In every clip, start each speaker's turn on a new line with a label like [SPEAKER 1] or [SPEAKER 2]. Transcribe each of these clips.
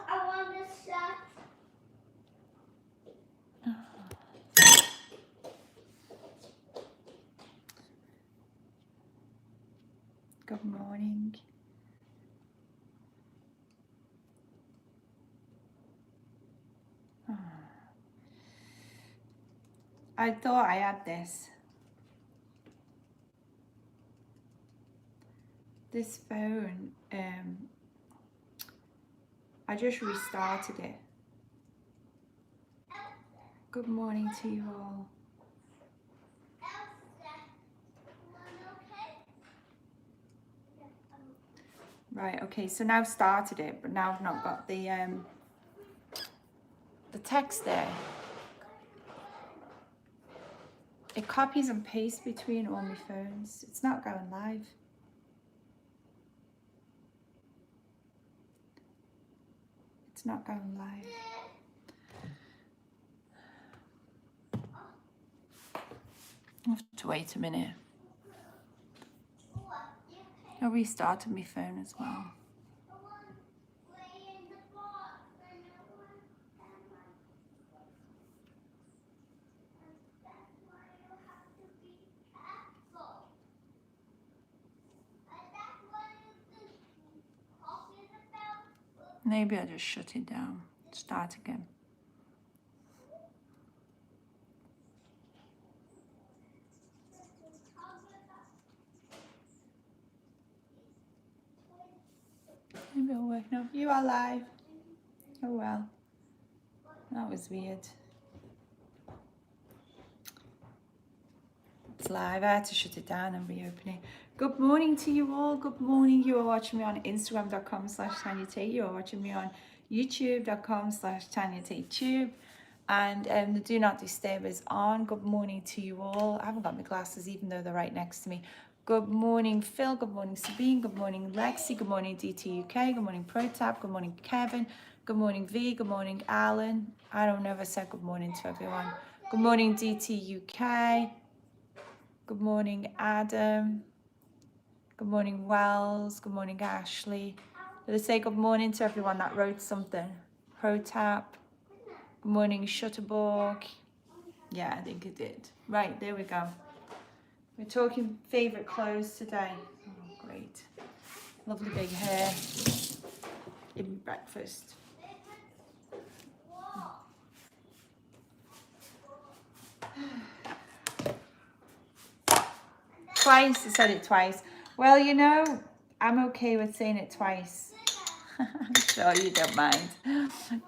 [SPEAKER 1] I want this shot.
[SPEAKER 2] Good morning. I thought I had this phone. I just restarted it. Good morning to you all. Right, okay, so now I've started it, but now I've not got the text there. It copies and pastes between all my phones. It's not going live. It's not going live. I'll have to wait a minute. I restarted my phone as well. Maybe I'll just shut it down. Start again. Maybe it'll work now. You are live. Oh well. That was weird. It's live. I had to shut it down and reopen it. Good morning to you all. Good morning. You are watching me on Instagram.com/Tanya Tate. You are watching me on YouTube.com/Tanya Tate Tube. And the Do Not Disturb is on. Good morning to you all. I haven't got my glasses even though they're right next to me. Good morning, Phil. Good morning, Sabine. Good morning, Lexi. Good morning, DTUK. Good morning, ProTap. Good morning, Kevin. Good morning, V. Good morning, Alan. I don't know if I said good morning to everyone. Good morning, DTUK. Good morning, Adam. Good morning, Wells. Good morning, Ashley. Did I say good morning to everyone that wrote something? ProTap. Good morning, Shutterborg. Yeah, I think it did. Right, there we go. We're talking favourite clothes today. Oh, great. Lovely big hair. In breakfast. Twice, I said it twice. Well, you know, I'm okay with saying it twice. I'm sure you don't mind.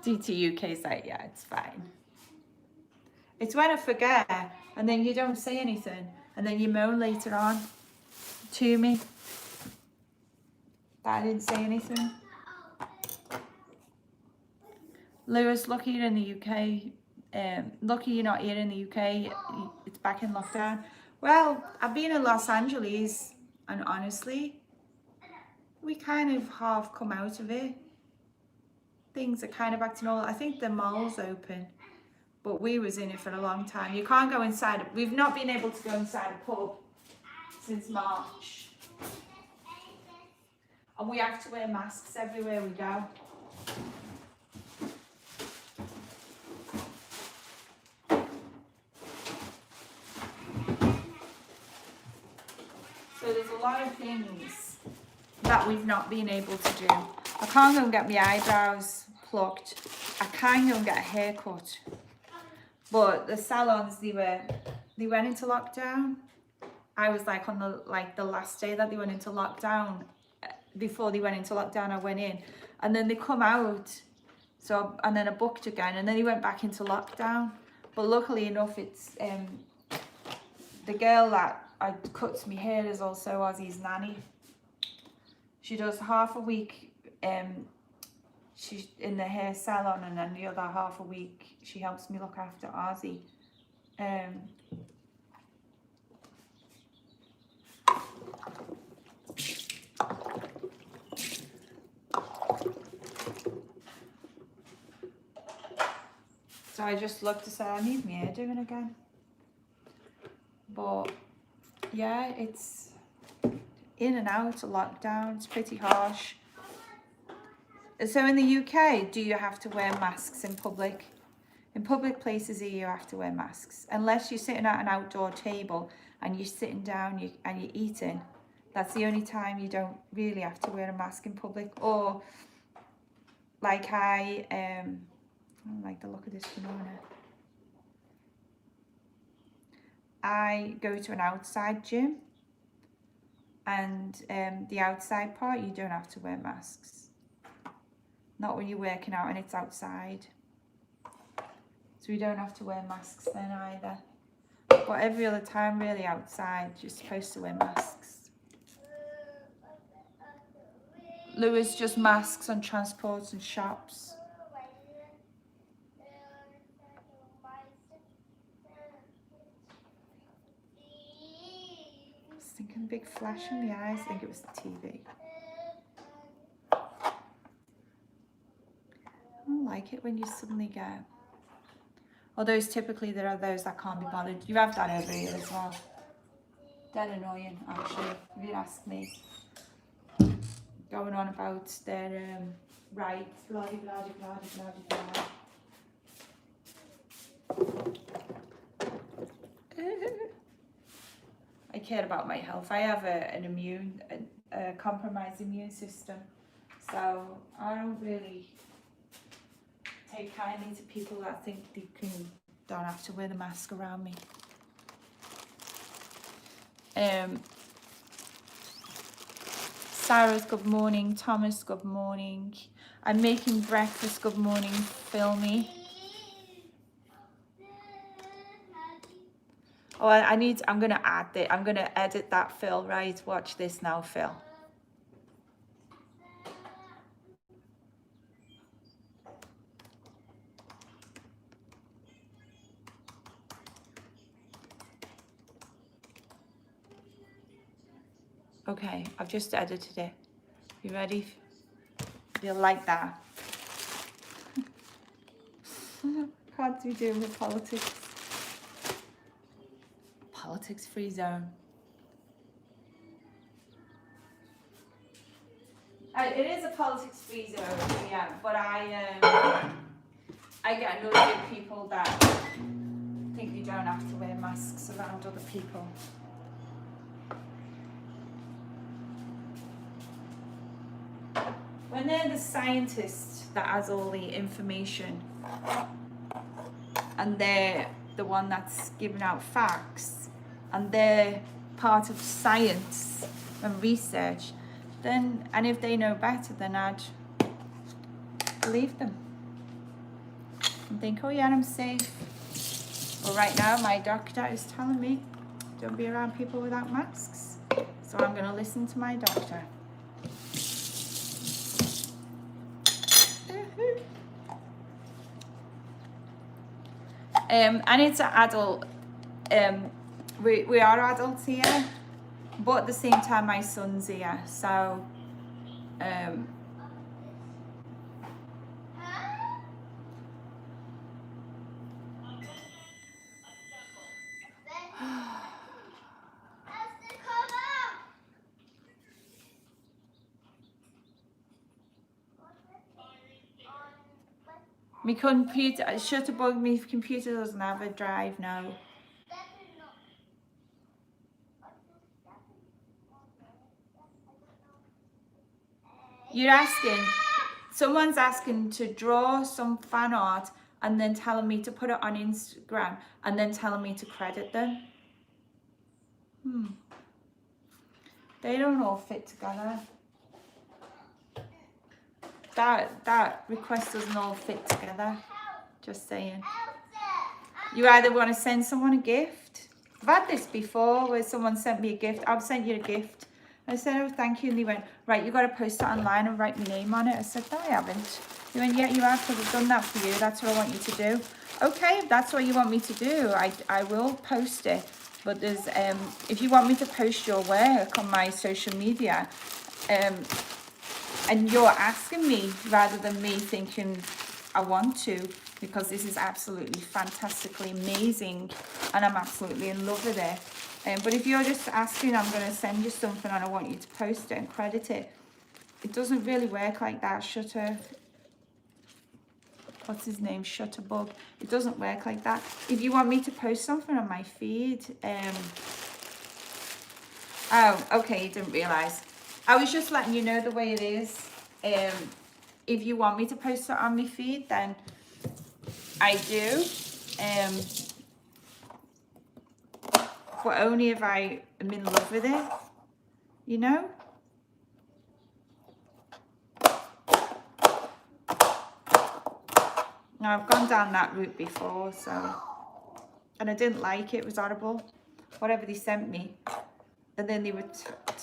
[SPEAKER 2] DTUK's like, yeah, it's fine. It's when I forget and then you don't say anything and then you moan later on to me that I didn't say anything. Lewis, lucky you're in the UK. Lucky you're not here in the UK. It's back in lockdown. Well, I've been in Los Angeles and honestly, we kind of half come out of it. Things are kind of back to normal. I think the mall's open, but we was in it for a long time. You can't go inside. We've not been able to go inside a pub since March. And we have to wear masks everywhere we go. So there's a lot of things that we've not been able to do. I can't go and get my eyebrows plucked. I can go and get a haircut. But the salons, they went into lockdown. I was like on the last day that they went into lockdown. Before they went into lockdown, I went in, and then they come out. So and then I booked again, and then they went back into lockdown. But luckily enough, it's the girl that cuts my hair is also Ozzy's nanny. She does half a week. She's in the hair salon, and then the other half a week she helps me look after Ozzy. So I just looked to say I need my hair doing again. But yeah, in and out of lockdown. It's pretty harsh. So in the UK, do you have to wear masks in public? In public places here, you have to wear masks. Unless you're sitting at an outdoor table and you're sitting down and you're eating. That's the only time you don't really have to wear a mask in public. Or like I don't like the look of this banana. I go to an outside gym, and the outside part, you don't have to wear masks. Not when you're working out and it's outside. So we don't have to wear masks then either. But every other time, really, outside, you're supposed to wear masks. Lewis, just masks on transports and shops. I was thinking a big flash in the eyes. I think it was the TV. I don't like it when you suddenly get... Although typically there are those that can't be bothered. You have that over here as well. Dead annoying, actually, if you ask me. Going on about their rights, blah blah blah blah blah blah. I care about my health. I have a compromised immune system, so I don't really take kindly to people that think they don't have to wear the mask around me. Sarah's good morning. Thomas, good morning. I'm making breakfast. Good morning, Filmy. Oh, I'm gonna add it. I'm gonna edit that, Phil. Right, watch this now, Phil. Okay, I've just edited it. You ready? You'll like that. Can't be doing with politics. Politics free zone. It is a politics free zone, yeah, but I get annoyed with people that think you don't have to wear masks around other people. When they're the scientist that has all the information and they're the one that's giving out facts and they're part of science and research, then, and if they know better, then I'd believe them and think, oh yeah, I'm safe. Well, right now my doctor is telling me don't be around people without masks, so I'm going to listen to my doctor. And it's an adult, we are adults here, but at the same time my son's here, so my computer, Shutterbug, my computer doesn't have a drive now. You're asking, someone's asking to draw some fan art and then telling me to put it on Instagram and then telling me to credit them. They don't all fit together. That request doesn't all fit together. Just saying. You either want to send someone a gift. I've had this before where someone sent me a gift. I've sent you a gift. I said, oh, thank you. And they went, right, you got to post it online and write my name on it. I said, no, I haven't. They went, yeah, you have, because I've done that for you. That's what I want you to do. Okay, if that's what you want me to do, I will post it. But there's, if you want me to post your work on my social media, and you're asking me rather than me thinking I want to, because this is absolutely fantastically amazing and I'm absolutely in love with it. But if you're just asking, I'm going to send you something and I want you to post it and credit it. It doesn't really work like that. What's his name? Shutterbug. It doesn't work like that. If you want me to post something on my feed, oh, okay, you didn't realise. I was just letting you know the way it is. If you want me to post it on my feed, then I do. But only if I am in love with it, you know? Now, I've gone down that route before, so... And I didn't like it. It was horrible. Whatever they sent me. And then they were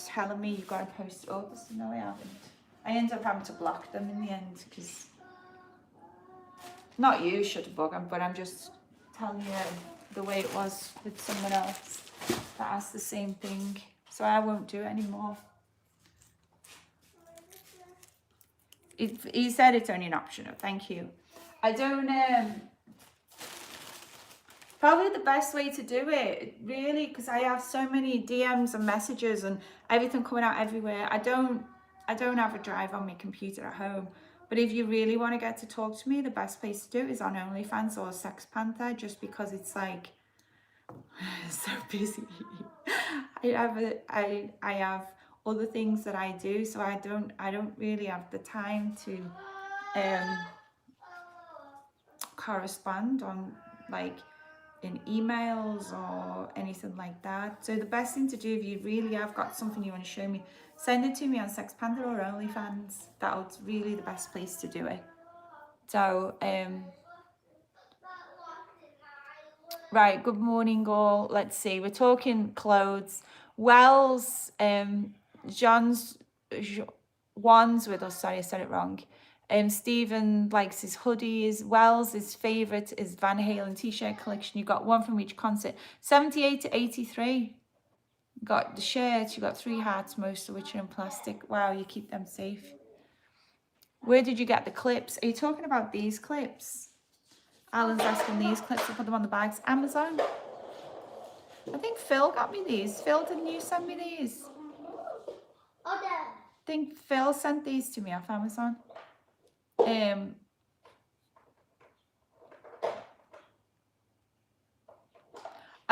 [SPEAKER 2] telling me, you've got to post it up. So no, I haven't. I ended up having to block them in the end, because... Not you, Shutterbug, but I'm just telling you the way it was with someone else that asked the same thing. So I won't do it anymore. He said it's only an optional. Thank you. I don't... Probably the best way to do it, really, because I have so many DMs and messages and everything coming out everywhere. I don't have a drive on my computer at home. But if you really want to get to talk to me, the best place to do it is on OnlyFans or Sex Panther, just because it's like so busy. I have other things that I do, so I don't really have the time to correspond on like in emails or anything like that. So the best thing to do, if you really have got something you want to show me, send it to me on Sex Panther or OnlyFans. That's really the best place to do it. So right, good morning all. Let's see, we're talking clothes. Wells, Juan's with us. Sorry, I said it wrong. Stephen likes his hoodies. Wells, his favourite is Van Halen t-shirt collection. You got one from each concert. 78 to 83. You got the shirts. You got 3 hats, most of which are in plastic. Wow, you keep them safe. Where did you get the clips? Are you talking about these clips? Alan's asking these clips. I put them on the bags. Amazon. I think Phil got me these. Phil, didn't you send me these? I think Phil sent these to me off Amazon.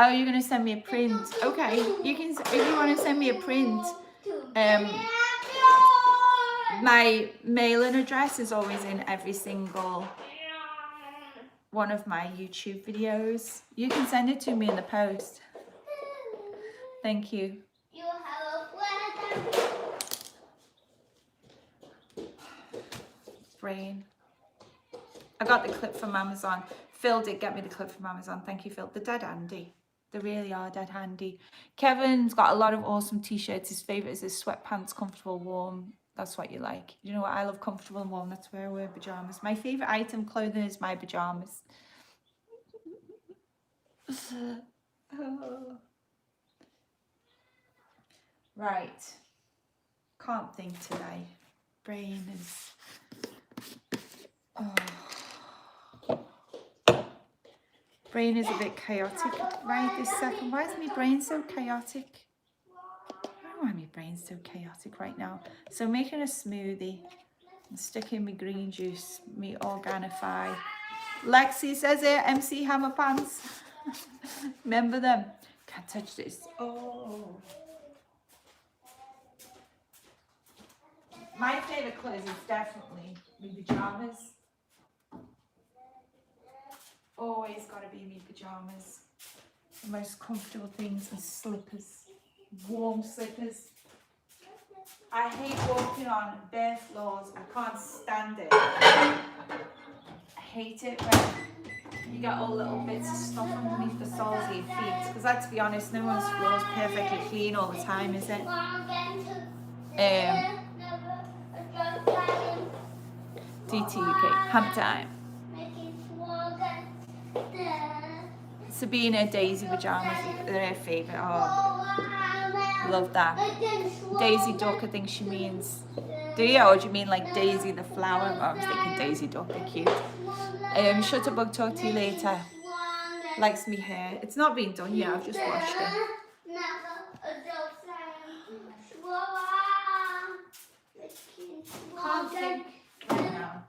[SPEAKER 2] Oh, you're gonna send me a print. Okay, you can, if you want to send me a print. My mailing address is always in every single one of my YouTube videos. You can send it to me in the post. Thank you. Brain. I got the clip from Amazon. Phil did get me the clip from Amazon. Thank you, Phil. They're dead handy. They really are dead handy. Kevin's got a lot of awesome t-shirts. His favourite is his sweatpants, comfortable, warm. That's what you like. You know what? I love comfortable and warm. That's where I wear pyjamas. My favourite item clothing is my pyjamas. Oh. Right. Can't think today. Brain is... Oh. Brain is a bit chaotic right this second. Why is my brain so chaotic? I don't know why my brain's so chaotic right now. So making a smoothie and sticking my green juice, me Organifi. Lexi says it, MC Hammer Pants. Remember them? Can't touch this. Oh. My favourite clothes is definitely my pyjamas. Always got to be my pyjamas. The most comfortable things, and slippers. Warm slippers. I hate walking on bare floors. I can't stand it. I hate it when you get all little bits of stuff underneath the soles of your feet. Because let's be honest, no one's floor is perfectly clean all the time, is it? DTUK, hammer time. Sabina, Daisy pyjamas, they're her favourite. Oh, love that. Daisy Duck, I think she means. Do you? Or do you mean like Daisy the flower? Oh, I was thinking Daisy Duck, they're cute. Shutterbug, talk to you later. Likes me hair. It's not been done yet, I've just washed it. Can't think right now.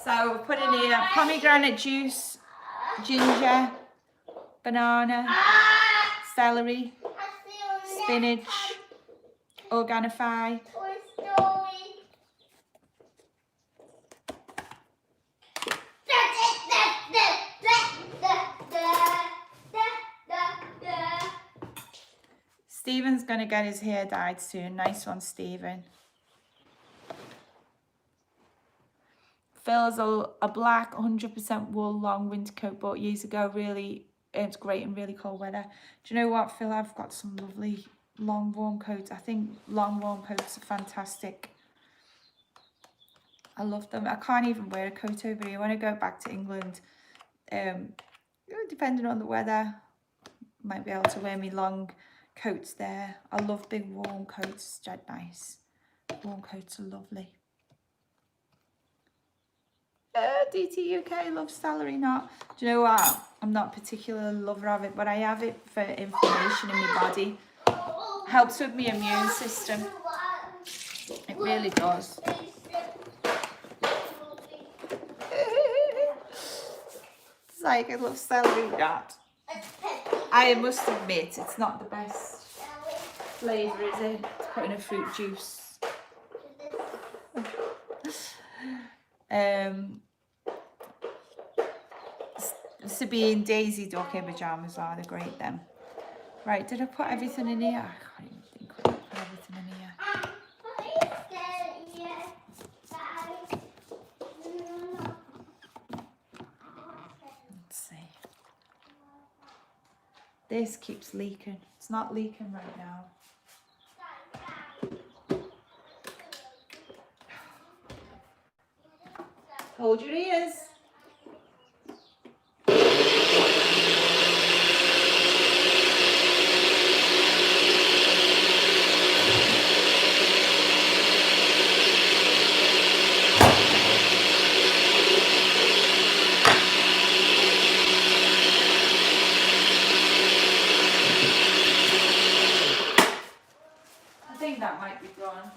[SPEAKER 2] So we're putting here pomegranate juice, ginger, banana, celery, spinach, Organifi. Stephen's gonna get his hair dyed soon. Nice one, Stephen. Phil's a black 100% wool long winter coat bought years ago. Really, it's great in really cold weather. Do you know what, Phil? I've got some lovely long warm coats. I think long warm coats are fantastic. I love them. I can't even wear a coat over here. When I go back to England, depending on the weather, might be able to wear me long coats there. I love big warm coats. It's dead nice. Warm coats are lovely. DT UK loves celery nut. Do you know what? I'm not a particular lover of it, but I have it for inflammation in my body. Helps with my immune system. It really does. It's like I love celery nut. I must admit, it's not the best flavour, is it? To put in a fruit juice. Sabine, Daisy Duck in pyjamas are the great them. Right, did I put everything in here? I can't even think what I put everything in here. Let's see. This keeps leaking. It's not leaking right now. Hold your ears. I think that might be gone.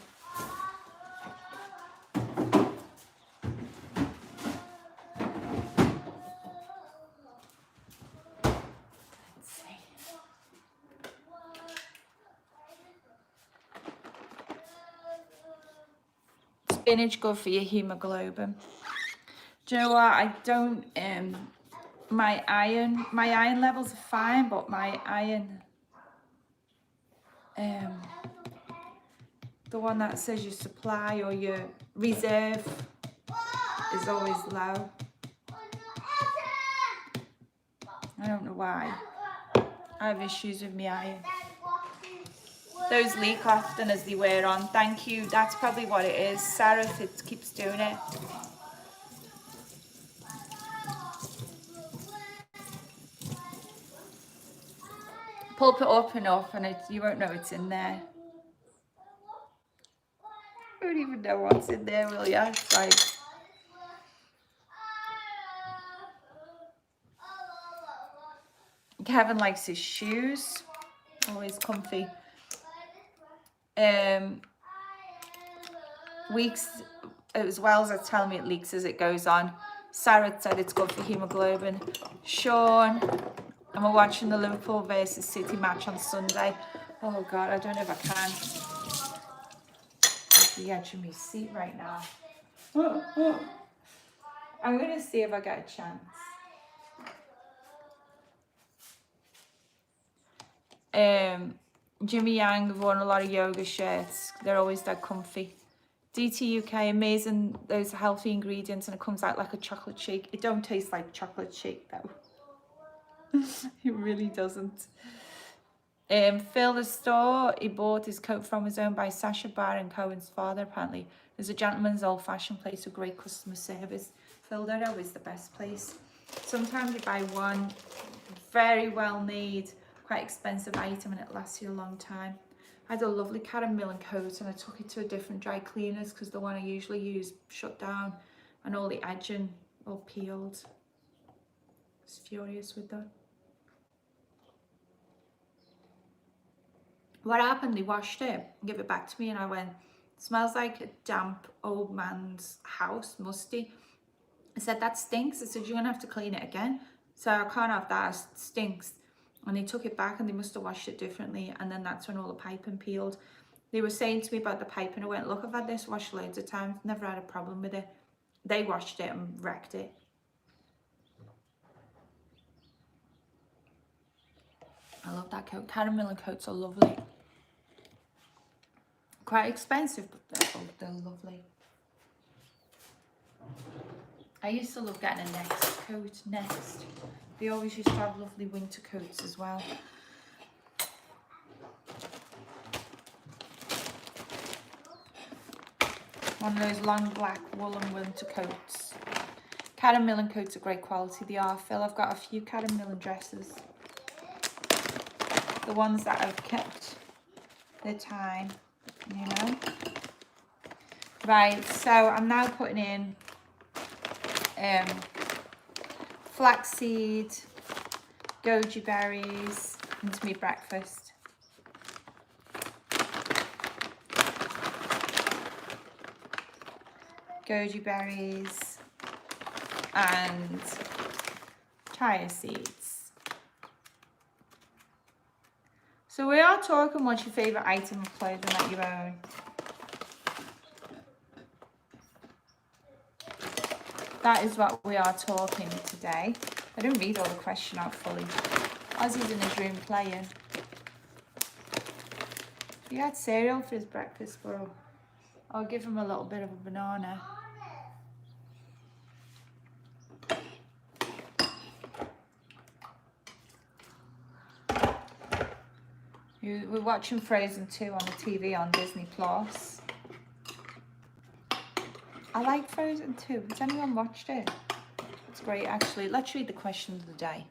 [SPEAKER 2] Spinach good for your hemoglobin. Do you know what? I don't my iron levels are fine, but my iron the one that says your supply or your reserve is always low. I don't know why. I have issues with my iron. Those leak often as they wear on. Thank you. That's probably what it is. Sarah, it keeps doing it. Pulp it up enough and you won't know it's in there. You won't even know what's in there, will you? It's like... Kevin likes his shoes. Always comfy. Weeks, as well as it's telling me it leaks as it goes on. Sarah said it's good for hemoglobin. Sean, and we're watching the Liverpool versus City match on Sunday. Oh God, I don't know if I can. At the edge of my seat right now. I'm gonna see if I get a chance. Jimmy Yang have worn a lot of yoga shirts. They're always that comfy. DT UK, amazing, those healthy ingredients, and it comes out like a chocolate shake. It don't taste like chocolate shake though. It really doesn't. Phil the store he bought his coat from was owned by Sacha Baron Cohen's father apparently. There's a gentleman's old fashioned place with great customer service. Phil, they're always the best place. Sometimes you buy one Very well made, quite expensive item, and it lasts you a long time. I had a lovely caramel and coat, and I took it to a different dry cleaners because the one I usually use shut down and all the edging all peeled. I was furious with that. What happened, they washed it and gave it back to me, and I went, smells like a damp old man's house, musty. I said, that stinks. I said, you're gonna have to clean it again. So I can't have that, it stinks. And they took it back and they must have washed it differently, and then that's when all the piping peeled. They were saying to me about the pipe, and I went, look, I've had this washed loads of times, never had a problem with it. They washed it and wrecked it. I love that coat. Caramel and coats are lovely. Quite expensive, but they're lovely. I used to love getting a Next coat, Next. They always used to have lovely winter coats as well. One of those long black woolen winter coats. Caramel and coats are great quality, they are. Phil, I've got a few caramel and dresses. The ones that have kept their time, you know. Right, so I'm now putting in flaxseed, goji berries into my breakfast. Goji berries and chia seeds. So we are talking, what's your favourite item of clothing that you own? That is what we are talking today. I didn't read all the question out fully. Ozzy's in his room playing. He had cereal for his breakfast, but I'll give him a little bit of a banana. We're watching Frozen 2 on the TV on Disney Plus. I like Frozen 2. Has anyone watched it? It's great, actually. Let's read the question of the day.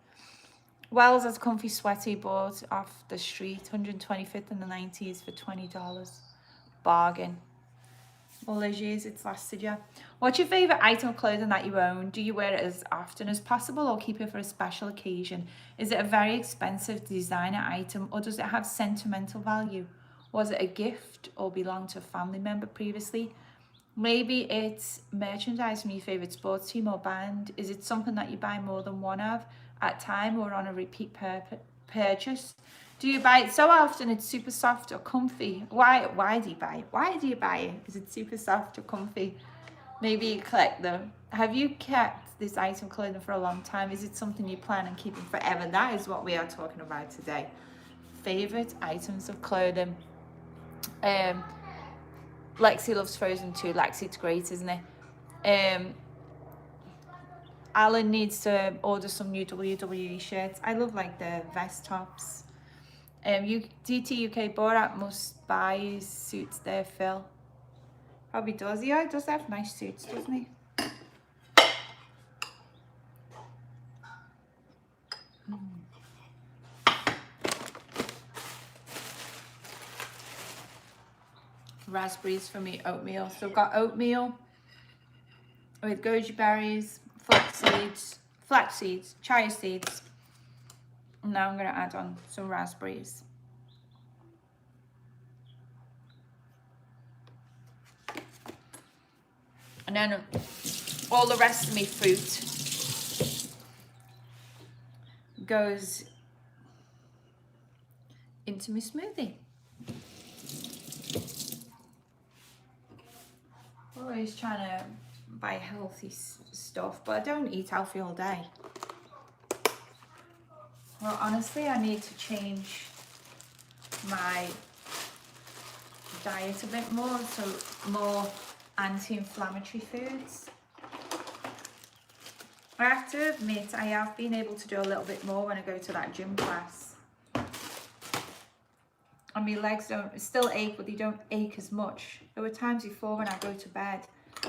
[SPEAKER 2] Wells has a comfy sweaty bought off the street, 125th and the 90s for $20. Bargain. Well, there's years it's lasted you. What's your favourite item of clothing that you own? Do you wear it as often as possible or keep it for a special occasion? Is it a very expensive designer item, or does it have sentimental value? Was it a gift or belonged to a family member previously? Maybe it's merchandise from your favourite sports team or band. Is it something that you buy more than one of at a time or on a repeat purchase? Do you buy it so often it's super soft or comfy? Why do you buy it? Why do you buy it? Is it super soft or comfy? Maybe you collect them. Have you kept this item of clothing for a long time? Is it something you plan on keeping forever? That is what we are talking about today. Favourite items of clothing. Lexi loves Frozen 2. Lexi, it's great, isn't it? Alan needs to order some new WWE shirts. I love like the vest tops. DT UK Borat must buy suits there, Phil. Probably does. Yeah, he does have nice suits, doesn't he? Raspberries for me, oatmeal. So I've got oatmeal with goji berries, flax seeds, chia seeds. And now I'm going to add on some raspberries. And then all the rest of my fruit goes into my smoothie. Always trying to buy healthy stuff, but I don't eat healthy all day. Well, honestly, I need to change my diet a bit more, so more anti-inflammatory foods. I have to admit, I have been able to do a little bit more when I go to that gym class. And my legs don't still ache, but they don't ache as much. There were times before when I go to bed,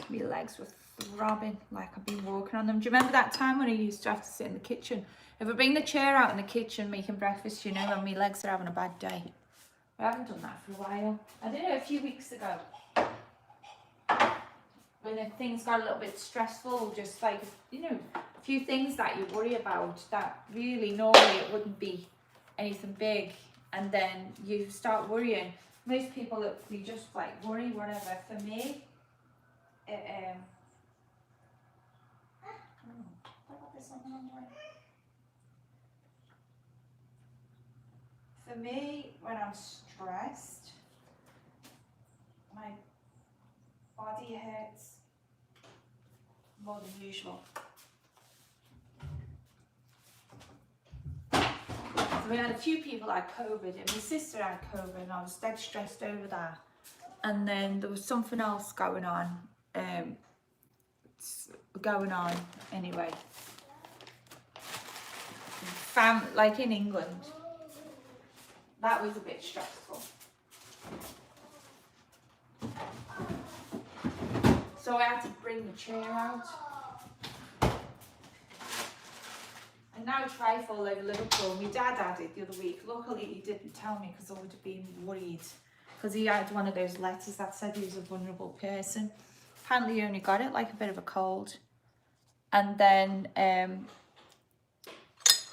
[SPEAKER 2] my legs were throbbing like I've been walking on them. Do you remember that time when I used to have to sit in the kitchen If I bring the chair out in the kitchen making breakfast, you know, when my legs are having a bad day. I haven't done that for a while. I did it a few weeks ago. When things got a little bit stressful, just like, you know, a few things that you worry about that really normally it wouldn't be anything big. And then you start worrying. Most people, you just like worry, whatever. For me, I got this on the wrong way. For me, when I'm stressed, my body hurts more than usual. So we had a few people had COVID, and my sister had COVID, and I was dead stressed over that. And then there was something else going on. Anyway. Like in England, that was a bit stressful. So I had to bring the chair out. And now trifle over Liverpool. My dad had it the other week. Luckily he didn't tell me because I would have been worried. Because he had one of those letters that said he was a vulnerable person. Apparently he only got it like a bit of a cold. And then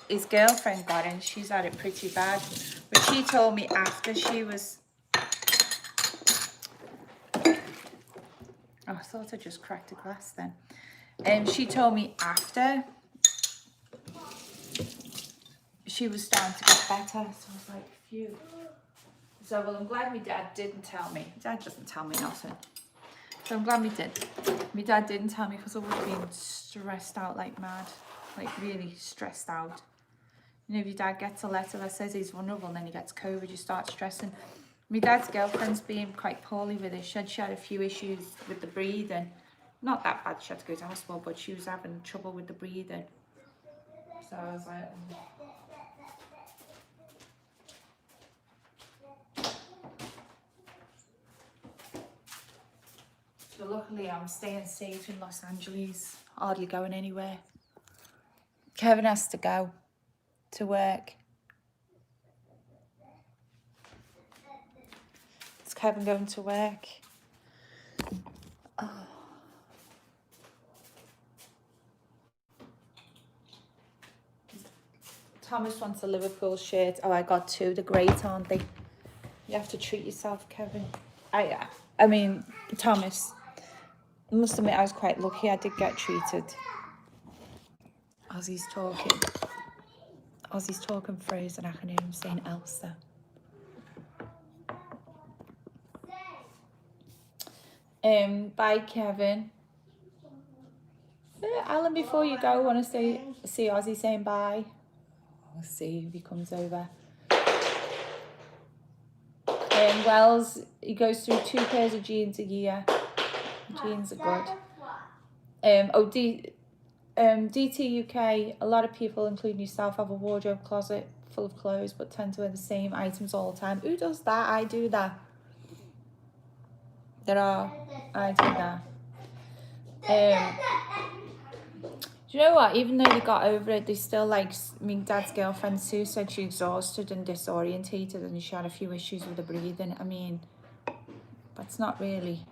[SPEAKER 2] his girlfriend got it and she's had it pretty bad. But she told me after she was... Oh, I thought I just cracked a glass then. She told me after she was starting to get better. So I was like, phew. So, well, I'm glad my dad didn't tell me. My dad doesn't tell me nothing. So I'm glad my dad didn't tell me because I would have been stressed out like mad. Like really stressed out. You know, if your dad gets a letter that says he's vulnerable and then he gets COVID, you start stressing. My dad's girlfriend's been quite poorly with it. She had a few issues with the breathing. Not that bad, she had to go to hospital, but she was having trouble with the breathing. So I was like... So luckily I'm staying safe in Los Angeles. Hardly going anywhere. Kevin has to go to work. Is Kevin going to work? Oh. Thomas wants a Liverpool shirt. Oh, I got two. They're great, aren't they? You have to treat yourself, Kevin. I mean, Thomas. I must admit, I was quite lucky. I did get treated. Ozzy's talking phrase and I can hear him saying Elsa. Bye, Kevin. Alan, before you go, want to see Ozzy saying bye? We'll see if he comes over. Wells, he goes through 2 pairs of jeans a year. Jeans are good. DT UK, a lot of people, including yourself, have a wardrobe closet full of clothes but tend to wear the same items all the time. Who does that? I do that. I do that. Do you know what? Even though they got over it, they still like... I mean, Dad's girlfriend Sue said she's exhausted and disorientated and she had a few issues with the breathing. I mean, that's not really...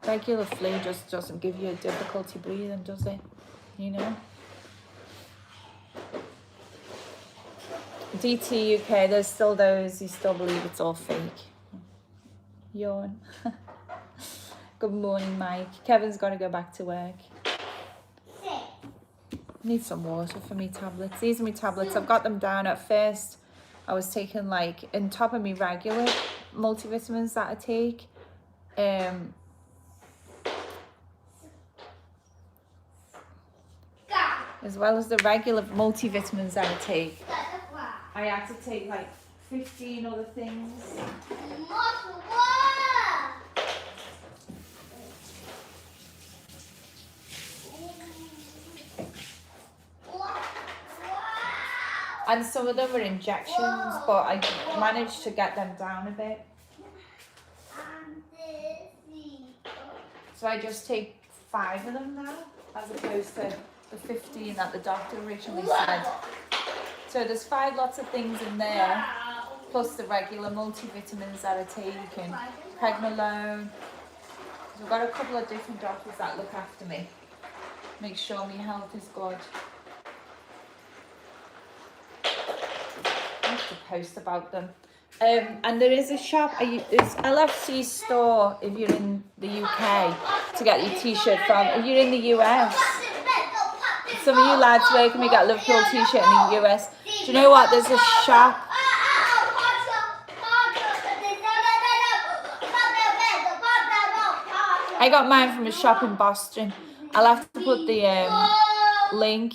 [SPEAKER 2] Regular flu just doesn't give you a difficulty breathing, does it? You know? DT UK, there's still those who still believe it's all fake. Yawn. Good morning, Mike. Kevin's got to go back to work. Need some water for me tablets. These are my tablets. I've got them down. At first, I was taking like, on top of me regular multivitamins that I take. As well as the regular multivitamins that I take. I had to take like 15 other things. And some of them were injections, but I managed to get them down a bit. So I just take 5 of them now, as opposed to the 15 that the doctor originally said. So there's 5 lots of things in there, plus the regular multivitamins that I take and pregnenolone. So I've got a couple of different doctors that look after me, make sure my health is good. I have to post about them. And there is a shop, there's LFC store if you're in the UK to get your t-shirt from. If you're in the US, some of you lads working, we got Liverpool t-shirt in the US. Do you know what? There's a shop. I got mine from a shop in Boston. I'll have to put the link.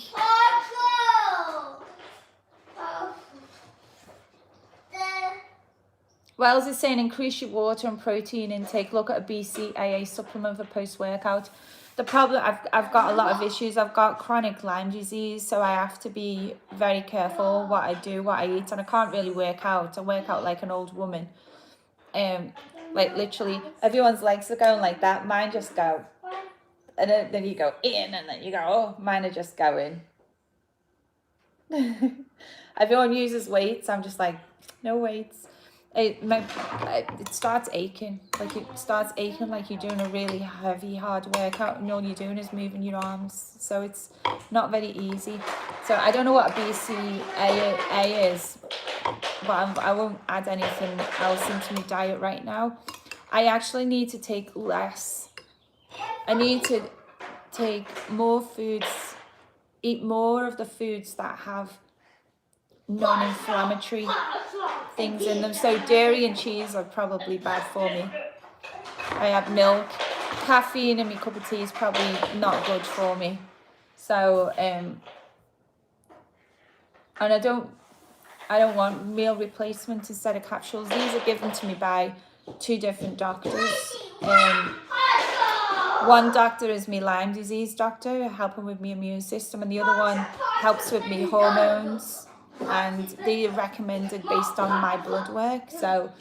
[SPEAKER 2] Wells is saying increase your water and protein intake. Look at a BCAA supplement for post-workout. The problem, I've got a lot of issues. I've got chronic Lyme disease, so I have to be very careful what I do, what I eat, and I can't really work out. I work out like an old woman. Like literally, everyone's legs are going like that. Mine just go, and then you go in, and then you go, oh, mine are just going. Everyone uses weights. I'm just like, no weights. It starts aching, like you're doing a really heavy, hard workout, and all you're doing is moving your arms. So it's not very easy. So I don't know what a BCAA is, but I won't add anything else into my diet right now. I actually need to take less. I need to take more foods, eat more of the foods that have non-inflammatory things in them. So dairy and cheese are probably bad for me. I have milk. Caffeine in my cup of tea is probably not good for me. So and I don't want meal replacements instead of capsules. These are given to me by 2 different doctors. One doctor is my Lyme disease doctor, helping with my immune system, and the other one helps with my hormones. And they are recommended based on my blood work. So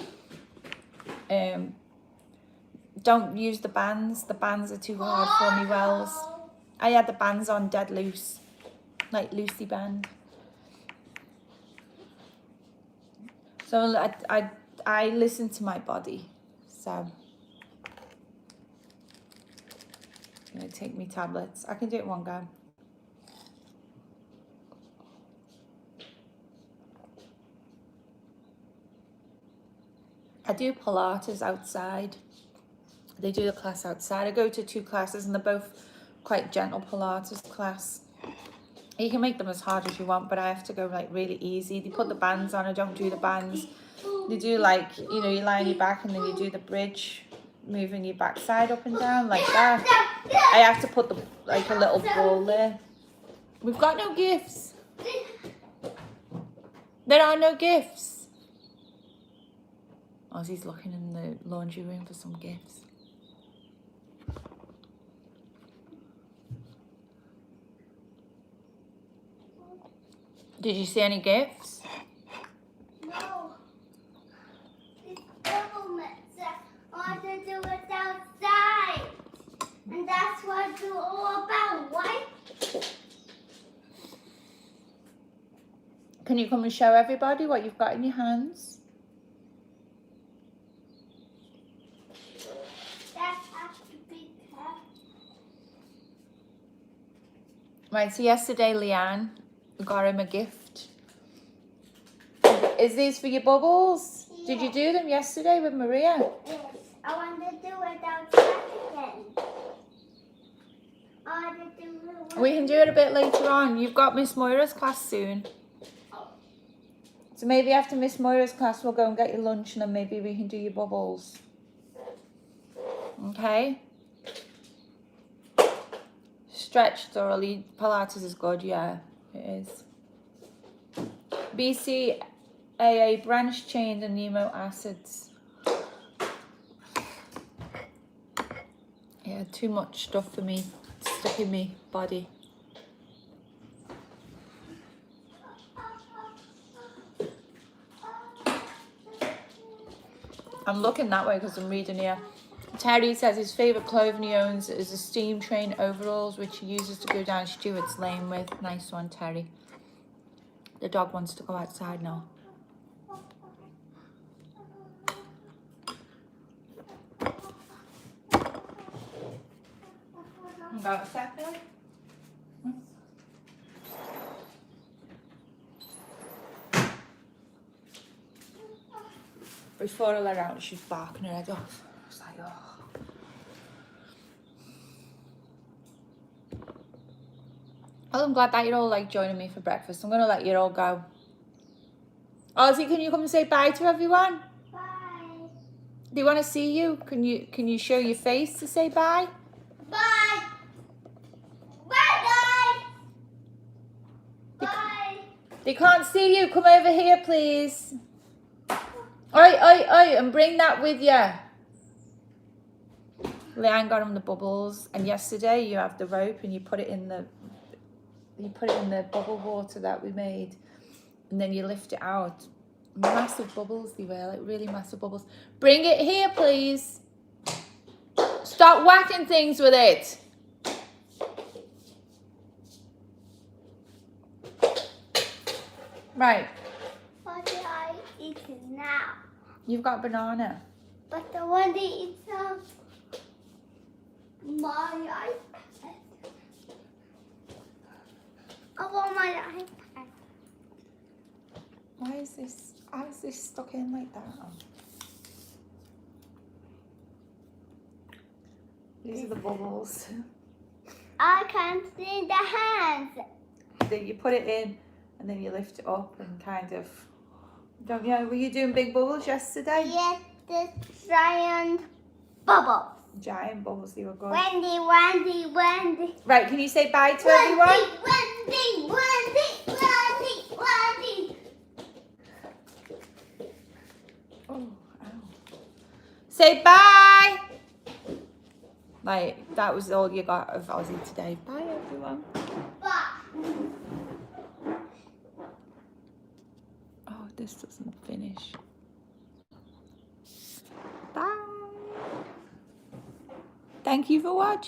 [SPEAKER 2] don't use the bands. The bands are too hard for me, Wells. I had the bands on dead loose, like loosey band. So I listen to my body. So I'm gonna take me tablets. I can do it one go. I do Pilates outside. They do the class outside. I go to 2 classes and they're both quite gentle Pilates class. You can make them as hard as you want, but I have to go like really easy. They put the bands on. I don't do the bands. They do like, you know, you lie on your back and then you do the bridge, moving your backside up and down like that. I have to put like a little ball there. We've got no gifts. There are no gifts. Ozzy's looking in the laundry room for some gifts. Did you see any gifts?
[SPEAKER 1] No. The government said I want to do it outside. And that's what it's all about, right?
[SPEAKER 2] Can you come and show everybody what you've got in your hands?
[SPEAKER 1] That has to be careful.
[SPEAKER 2] Right, so yesterday Leanne got him a gift. Is these for your bubbles?
[SPEAKER 1] Yeah.
[SPEAKER 2] Did you do them yesterday with Maria?
[SPEAKER 1] Yes, I want to do it outside again. I want to do it.
[SPEAKER 2] We can do it a bit later on. You've got Miss Moira's class soon. So maybe after Miss Moira's class, we'll go and get your lunch and then maybe we can do your bubbles. Okay? Stretch thoroughly. Pilates is good, yeah, it is. BCAA, branched chain amino acids. Yeah, too much stuff for me, stuck in me body. I'm looking that way because I'm reading here. Terry says his favourite clothing he owns is a steam train overalls, which he uses to go down Stuart's Lane with. Nice one, Terry. The dog wants to go outside now. About a second. Before I let her out, she's barking her head off. It's like, oh. Well, I'm glad that you're all like joining me for breakfast. I'm gonna let you all go. Ozzy, can you come and say bye to everyone?
[SPEAKER 1] Bye.
[SPEAKER 2] They want to see you. Can you show your face to say bye?
[SPEAKER 1] Bye. Bye, guys. Bye.
[SPEAKER 2] They can't see you. Come over here, please. Oi, and bring that with you. Leanne got him the bubbles, and yesterday you have the rope and you put it in the bubble water that we made, and then you lift it out. Massive bubbles they were, like really massive bubbles. Bring it here, please. Stop whacking things with it. Right.
[SPEAKER 1] What do I eat now?
[SPEAKER 2] You've got banana.
[SPEAKER 1] But the one that eats my iPad. I want my iPad.
[SPEAKER 2] How is this stuck in like that? These are the bubbles.
[SPEAKER 1] I can't see the hands.
[SPEAKER 2] Then you put it in and then you lift it up and kind of, don't you? Were you doing big bubbles yesterday?
[SPEAKER 1] Yes, the giant bubbles.
[SPEAKER 2] Giant bubbles, they were good.
[SPEAKER 1] Wendy.
[SPEAKER 2] Right, can you say bye to everyone?
[SPEAKER 1] Wendy.
[SPEAKER 2] Oh, ow. Say bye. Like, that was all you got of Ozzy today. Bye, everyone.
[SPEAKER 1] Bye.
[SPEAKER 2] Oh, this doesn't finish. Bye. Thank you for watching.